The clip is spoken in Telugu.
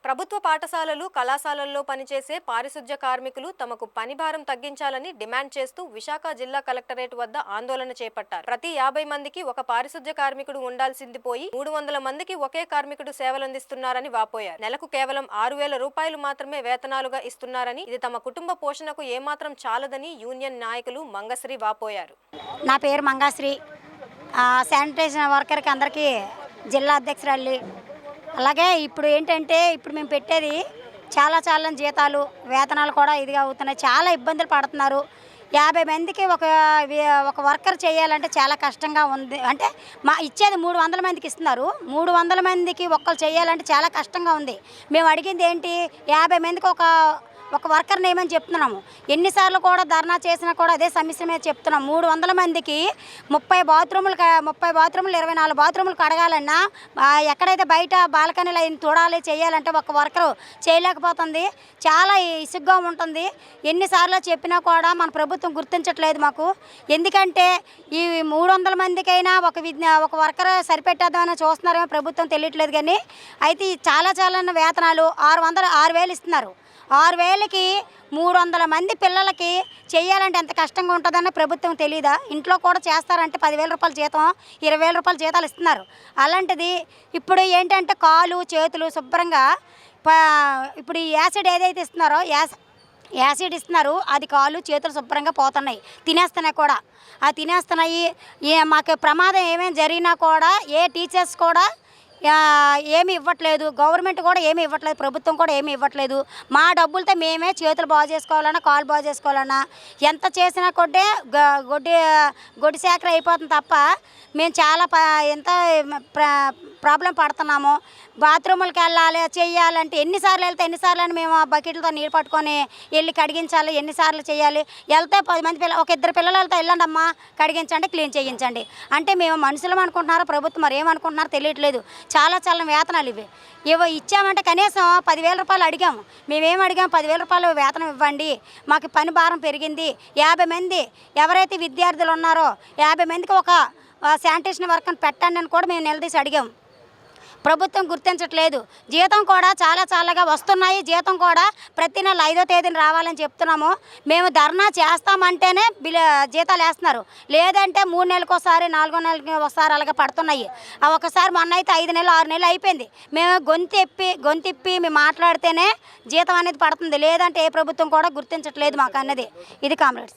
ప్రభుత్వ పాఠశాలలు కళాశాలల్లో పనిచేసే పారిశుధ్య కార్మికులు తమకు పని భారం తగ్గించాలని డిమాండ్ చేస్తూ విశాఖ జిల్లా కలెక్టరేట్ వద్ద ఆందోళన చేపట్టారు. ప్రతి 50 మందికి ఒక పారిశుధ్య కార్మికుడు ఉండాల్సింది పోయి 300 మందికి ఒకే కార్మికుడు సేవలందిస్తున్నారని వాపోయారు. నెలకు కేవలం 6,000 రూపాయలు మాత్రమే వేతనాలుగా ఇస్తున్నారని, ఇది తమ కుటుంబ పోషణకు ఏమాత్రం చాలదని యూనియన్ నాయకులు మంగశ్రీ వాపోయారు. నా పేరు మంగశ్రీ, శానిటేషన్ వర్కర్కి అందరికీ జిల్లా అధ్యక్షురాలి. అలాగే ఇప్పుడు ఏంటంటే మేము పెట్టేది చాలా జీతాలు వేతనాలు కూడా ఇదిగా అవుతున్నాయి. చాలా ఇబ్బందులు పడుతున్నారు. 50 మందికి ఒక వర్కర్ చేయాలంటే చాలా కష్టంగా ఉంది. అంటే ఇచ్చేది 300 మందికి ఇస్తున్నారు. 300 మందికి ఒక్కరు చేయాలంటే చాలా కష్టంగా ఉంది. మేము అడిగింది ఏంటి, 50 మందికి ఒక వర్కర్ నేమని చెప్తున్నాము. ఎన్నిసార్లు కూడా ధర్నా చేసినా కూడా అదే సమస్య మీద చెప్తున్నాం. 300 మందికి 30 బాత్రూములు 24 బాత్రూములు కడగాలన్నా, ఎక్కడైతే బయట బాల్కనీలు అయిన చూడాలి చేయాలంటే ఒక వర్కరు చేయలేకపోతుంది. చాలా ఇసుగ్గా ఉంటుంది. ఎన్నిసార్లు చెప్పినా కూడా మన ప్రభుత్వం గుర్తించట్లేదు మాకు. ఎందుకంటే ఈ 300 మందికైనా ఒక వర్కర్ సరిపెట్టేద్దామని చూస్తున్నారేమో, ప్రభుత్వం తెలియట్లేదు. కానీ అయితే చాలా వేతనాలు 6,000 ఇస్తున్నారు. 6,000కి 300 మంది పిల్లలకి చేయాలంటే ఎంత కష్టంగా ఉంటుందని ప్రభుత్వం తెలీదా? ఇంట్లో కూడా చేస్తారంటే 10,000 రూపాయల జీతం, 20,000 రూపాయల జీతాలు ఇస్తున్నారు. అలాంటిది ఇప్పుడు ఏంటంటే కాలు చేతులు శుభ్రంగా ఇప్పుడు ఈ యాసిడ్ ఏదైతే ఇస్తున్నారో యాసిడ్ ఇస్తున్నారు, అది కాలు చేతులు శుభ్రంగా పోతున్నాయి, తినేస్తున్నాయి కూడా. తినేస్తున్నాయి. మాకు ప్రమాదం ఏమేమి జరిగినా కూడా ఏ టీచర్స్ కూడా ఏమి ఇవ్వట్లేదు. గవర్నమెంట్ కూడా ఏమి ఇవ్వట్లేదు, ప్రభుత్వం కూడా ఏమి ఇవ్వట్లేదు. మా డబ్బులతో మేమే చేతులు బాగు చేసుకోవాలన్నా, కాలు బాగు చేసుకోవాలన్నా ఎంత చేసినా కొట్టే గొడ్డి సేకర అయిపోతుంది తప్ప మేము చాలా ఎంత ప్రాబ్లం పడుతున్నాము. బాత్రూములకి వెళ్ళాలి చేయాలంటే ఎన్నిసార్లు వెళ్తే ఎన్నిసార్లు అని మేము బకెట్లతో నీళ్ళు పట్టుకొని వెళ్ళి కడిగించాలి. ఎన్నిసార్లు చేయాలి? వెళ్తే 10 మంది పిల్లలు, ఒక 2 పిల్లలు వెళ్తే వెళ్ళండి అమ్మా, కడిగించండి, క్లీన్ చేయించండి అంటే మేము మనుషులం అనుకుంటున్నారో ప్రభుత్వం మరి ఏమనుకుంటున్నారో తెలియట్లేదు. చాలా వేతనాలు ఇవి ఇచ్చామంటే కనీసం 10,000 రూపాయలు అడిగాము. మేమేం అడిగాము, 10,000 రూపాయలు వేతనం ఇవ్వండి, మాకు పని భారం పెరిగింది. 50 మంది ఎవరైతే విద్యార్థులు ఉన్నారో 50 మందికి ఒక శానిటేషన్ వర్కర్ని పెట్టండి అని కూడా మేము నిలదీసి అడిగాము. ప్రభుత్వం గుర్తించట్లేదు. జీతం కూడా చాలాగా వస్తున్నాయి. జీతం కూడా ప్రతి నెల 5వ తేదీన రావాలని చెప్తున్నాము. మేము ధర్నా చేస్తామంటేనే జీతాలు వేస్తున్నారు. లేదంటే 3 నెలలకు ఒకసారి 4 నెలలకు ఒకసారి అలాగే పడుతున్నాయి. ఒకసారి మొన్న అయితే 5 నెలలు 6 నెలలు అయిపోయింది. మేము గొంతిప్పి మేము మాట్లాడితేనే జీతం అనేది పడుతుంది. లేదంటే ఏ ప్రభుత్వం కూడా గుర్తించట్లేదు మాకు అన్నది. ఇది కామ్రేడ్స్.